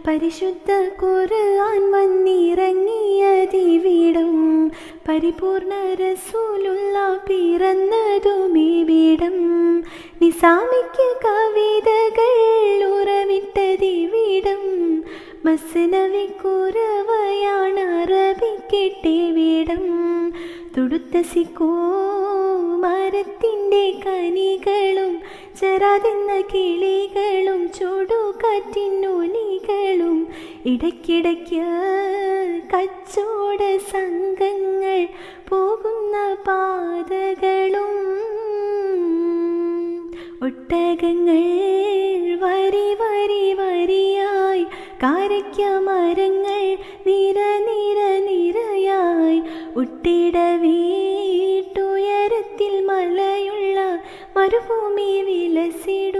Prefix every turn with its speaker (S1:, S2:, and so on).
S1: പരിശുദ്ധ ഖുർആൻ വന്നിറങ്ങിയതിവിടം പരിപൂർണ റസൂലുള്ള പിറന്നതുമിവിടം നിസാമിക്ക് കവിതകൾ ഉറവിട്ടതിവിടം മസ്നവി കുരവയാണ് അറബിക്കെട്ടിവിടം തുടുത്ത സിക്കോ മരത്തിൻ്റെ കനികളും ചെറാതെന്ന കിളികളും ചുടുകാറ്റിനൊലികളും ഇടയ്ക്കിടയ്ക്ക് കച്ചോട സംഘങ്ങൾ പോകുന്ന പാതകളും ഒട്ടകങ്ങൾ വരി വരി വരിയായി കാരയ്ക്ക മരങ്ങൾ നിര നിര നിരയായി ഉട്ടിട വീട്ടുയരത്തിൽ മലയുള്ള മരുഭൂമി വിലസിടും